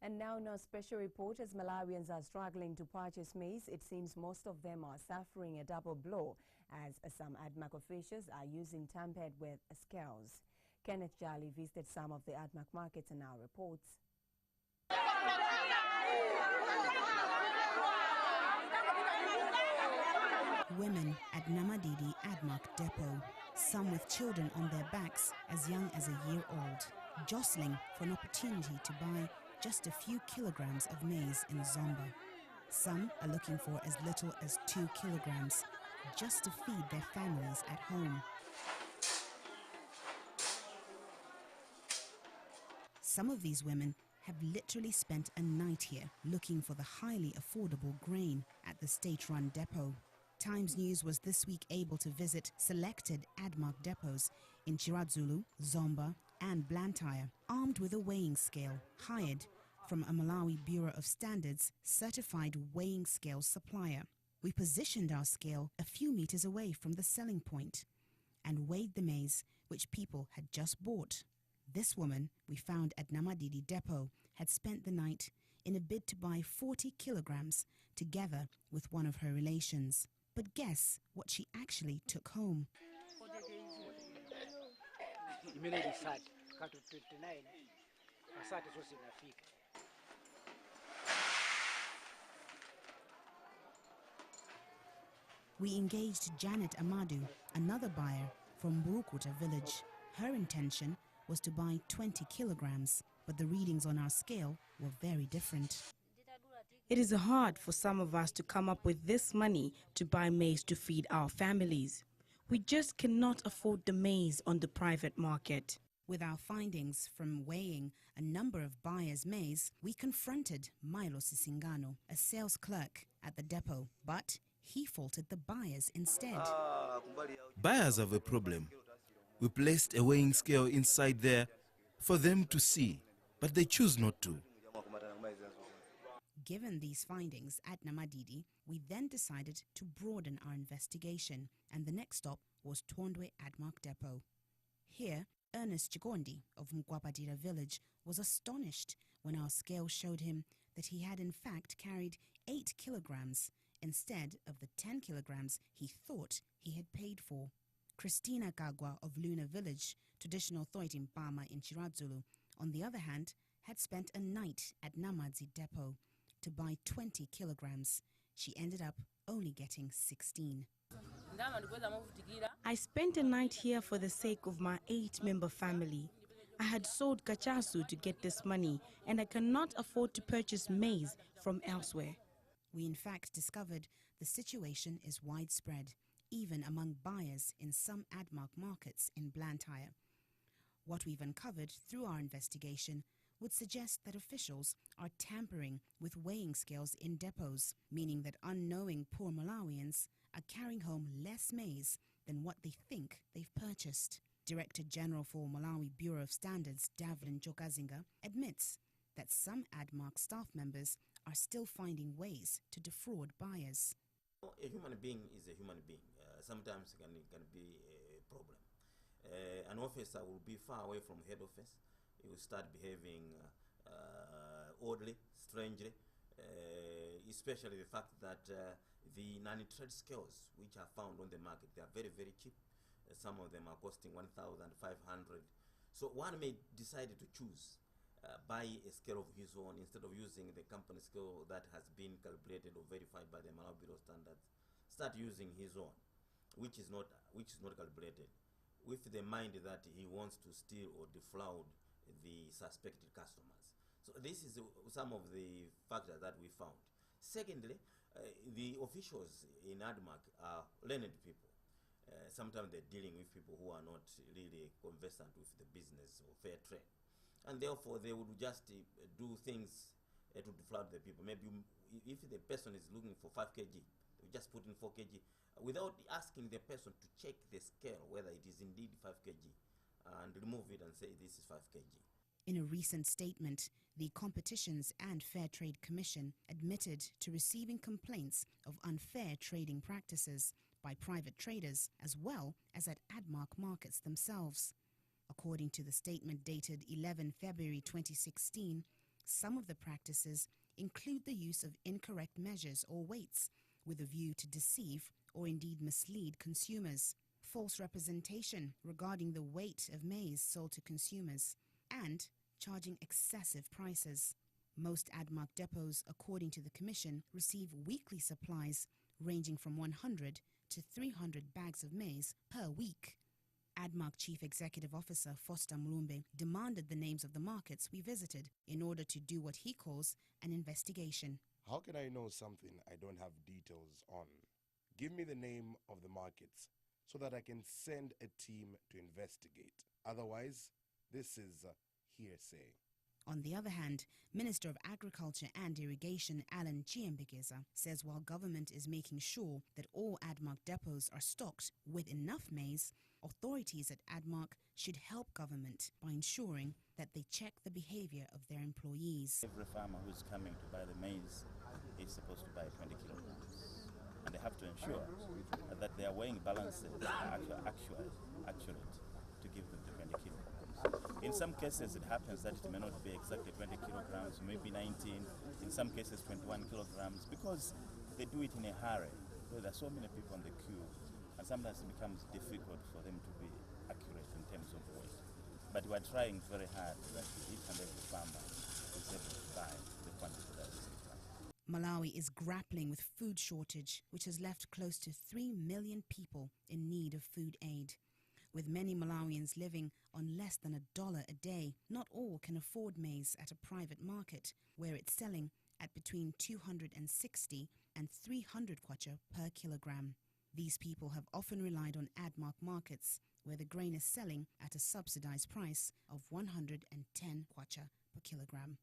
And now in our special report, as Malawians are struggling to purchase maize, it seems most of them are suffering a double blow as some Admarc officials are using tampered with scales. Kenneth Jali visited some of the Admarc markets and now reports. Women at Namadidi Admarc depot, some with children on their backs as young as a year old, jostling for an opportunity to buy just a few kilograms of maize in Zomba. Some are looking for as little as 2 kilograms just to feed their families at home. Some of these women have literally spent a night here looking for the highly affordable grain at the state-run depot. Times News was this week able to visit selected Admarc depots in Chiradzulu, Zomba and Blantyre, armed with a weighing scale hired from a Malawi Bureau of Standards certified weighing scale supplier. We positioned our scale a few meters away from the selling point and weighed the maize which people had just bought. This woman we found at Namadidi depot had spent the night in a bid to buy 40 kilograms together with one of her relations. But guess what she actually took home? We engaged Janet Amadu, another buyer from Burukuta village. Her intention was to buy 20 kilograms, but the readings on our scale were very different. It is hard for some of us to come up with this money to buy maize to feed our families. We just cannot afford the maize on the private market. With our findings from weighing a number of buyers' maize, we confronted Milo Sisingano, a sales clerk at the depot, but he faulted the buyers instead. Buyers have a problem. We placed a weighing scale inside there for them to see, but they choose not to. Given these findings at Namadidi, we then decided to broaden our investigation, and the next stop was Thondwe Admarc depot. Here, Ernest Chigondi of Mgwapadira village was astonished when our scale showed him that he had in fact carried 8 kilograms instead of the 10 kilograms he thought he had paid for. Christina Kagwa of Luna village, traditional authority in Bama in Chiradzulu, on the other hand, had spent a night at Namadzi depot to buy 20 kilograms. She ended up only getting 16. I spent a night here for the sake of my 8-member family. I had sold kachasu to get this money, and I cannot afford to purchase maize from elsewhere. We in fact discovered the situation is widespread, even among buyers in some Admarc markets in Blantyre. What we've uncovered through our investigation would suggest that officials are tampering with weighing scales in depots, meaning that unknowing poor Malawians are carrying home less maize than what they think they've purchased. Director General for Malawi Bureau of Standards, Davlin Jokazinga, admits that some Admarc staff members are still finding ways to defraud buyers. A human being is a human being. Sometimes it can be a problem. An officer will be far away from head office. He will start behaving oddly, strangely, especially the fact that the non-trade scales which are found on the market, they are very, very cheap. Some of them are costing 1,500. So one may decide to choose buy a scale of his own instead of using the company scale that has been calculated or verified by the Malawi Bureau of Standards. Start using his own, which is not calculated, with the mind that he wants to steal or defraud the suspected customers. So this is some of the factors that we found. Secondly, the officials in Admarc are learned people. Sometimes they're dealing with people who are not really conversant with the business or fair trade. And therefore, they would just do things to defraud the people. Maybe if the person is looking for 5 kg, they just put in 4 kg without asking the person to check the scale whether it is indeed 5 kg and remove it and say this is 5 kg. In a recent statement, the Competitions and Fair Trade Commission admitted to receiving complaints of unfair trading practices by private traders as well as at Admarc markets themselves. According to the statement dated 11 February 2016, Some of the practices include the use of incorrect measures or weights with a view to deceive or indeed mislead consumers, false representation regarding the weight of maize sold to consumers, and charging excessive prices. Most Admarc depots, according to the Commission, receive weekly supplies ranging from 100 to 300 bags of maize per week. Admarc Chief Executive Officer Foster Mlumbe demanded the names of the markets we visited in order to do what he calls an investigation. How can I know something I don't have details on? Give me the name of the markets so that I can send a team to investigate. Otherwise, this is hearsay. On the other hand, Minister of Agriculture and Irrigation Alan Chiembegeza says while government is making sure that all Admarc depots are stocked with enough maize, authorities at Admarc should help government by ensuring that they check the behavior of their employees. Every farmer who's coming to buy the maize is supposed to buy 20 kilograms. And they have to ensure that their weighing balances are accurate to give them the 20 kilograms. In some cases, it happens that it may not be exactly 20 kilograms, maybe 19, in some cases 21 kilograms, because they do it in a hurry. There are so many people on the queue, and sometimes it becomes difficult for them to be accurate in terms of weight. But we are trying very hard that each and every farmer is able to buy the quantity that is required. Malawi is grappling with food shortage, which has left close to 3 million people in need of food aid. With many Malawians living on less than $1 a day, not all can afford maize at a private market, where it's selling at between 260 and 300 kwacha per kilogram. These people have often relied on Admarc markets, where the grain is selling at a subsidized price of 110 kwacha per kilogram.